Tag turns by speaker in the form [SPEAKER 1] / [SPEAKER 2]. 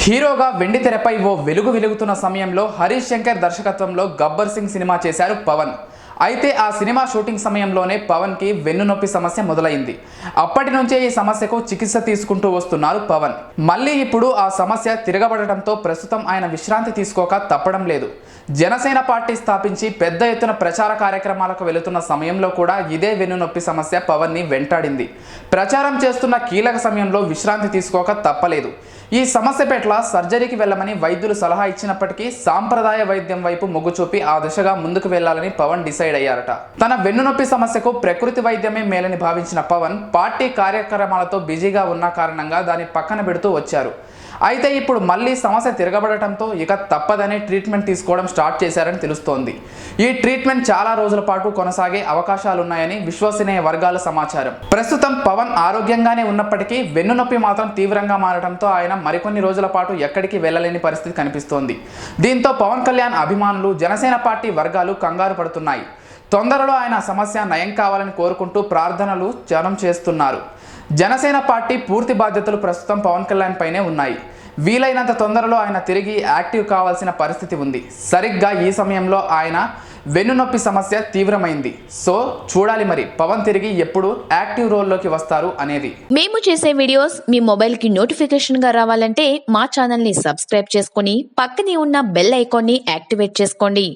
[SPEAKER 1] హీరోగా వెండితెరపై ఓ వెలుగుతున్న సమయంలో హరీష్ శంకర్ దర్శకత్వంలో గబ్బర్ సింగ్ సినిమా చేశారు పవన్. అయితే ఆ సినిమా షూటింగ్ సమయంలోనే పవన్కి వెన్నునొప్పి సమస్య మొదలైంది. అప్పటి నుంచే ఈ సమస్యకు చికిత్స తీసుకుంటూ వస్తున్నారు పవన్. మళ్ళీ ఇప్పుడు ఆ సమస్య తిరగబడటంతో ప్రస్తుతం ఆయన విశ్రాంతి తీసుకోక తప్పడం లేదు. జనసేన పార్టీ స్థాపించి పెద్ద ఎత్తున ప్రచార కార్యక్రమాలకు వెళుతున్న సమయంలో కూడా ఇదే వెన్నునొప్పి సమస్య పవన్ని వెంటాడింది. ప్రచారం చేస్తున్న కీలక సమయంలో విశ్రాంతి తీసుకోక తప్పలేదు. ఈ సమస్య పట్ల సర్జరీకి వెళ్ళమని వైద్యులు సలహా ఇచ్చినప్పటికీ సాంప్రదాయ వైద్యం వైపు మొగ్గు చూపి ఆ దిశగా ముందుకు వెళ్లాలని పవన్ డిసైడ్ అయ్యారట. తన వెన్నునొప్పి సమస్యకు ప్రకృతి వైద్యమే మేలని భావించిన పవన్ పార్టీ కార్యక్రమాలతో బిజీగా ఉన్న కారణంగా దాన్ని పక్కన పెడుతూ వచ్చారు. అయితే ఇప్పుడు మళ్ళీ సమస్య తిరగబడటంతో ఇక తప్పదనే ట్రీట్మెంట్ తీసుకోవడం స్టార్ట్ చేశారని తెలుస్తోంది. ఈ ట్రీట్మెంట్ చాలా రోజుల పాటు కొనసాగే అవకాశాలున్నాయని విశ్వసనీయ వర్గాల సమాచారం. ప్రస్తుతం పవన్ ఆరోగ్యంగానే ఉన్నప్పటికీ వెన్నునొప్పి మాత్రం తీవ్రంగా మారడంతో ఆయన మరికొన్ని రోజుల పాటు ఎక్కడికి వెళ్లలేని పరిస్థితి కనిపిస్తోంది. దీంతో పవన్ కళ్యాణ్ అభిమానులు, జనసేన పార్టీ వర్గాలు కంగారు పడుతున్నాయి. తొందరలో ఆయన సమస్య నయం కావాలని కోరుకుంటూ ప్రార్థనలు జనం చేస్తున్నారు. జనసేన పార్టీ పూర్తి బాధ్యతలు ప్రస్తుతం పవన్ కళ్యాణ్ పైనే ఉన్నాయి. వీలైనంత తొందరలో ఆయన తిరిగి యాక్టివ్ కావాల్సిన పరిస్థితి ఉంది. సరిగ్గా ఈ సమయంలో ఆయన వెన్నునొప్పి సమస్య తీవ్రమైంది. సో చూడాలి మరి పవన్ తిరిగి ఎప్పుడు యాక్టివ్ రోల్లోకి వస్తారు అనేది.
[SPEAKER 2] మేము చేసే వీడియోస్ మీ మొబైల్ కి నోటిఫికేషన్ గా రావాలంటే మా ఛానల్ ని సబ్స్క్రైబ్ చేసుకుని పక్కనే ఉన్న బెల్ ఐకాన్ ని యాక్టివేట్ చేసుకోండి.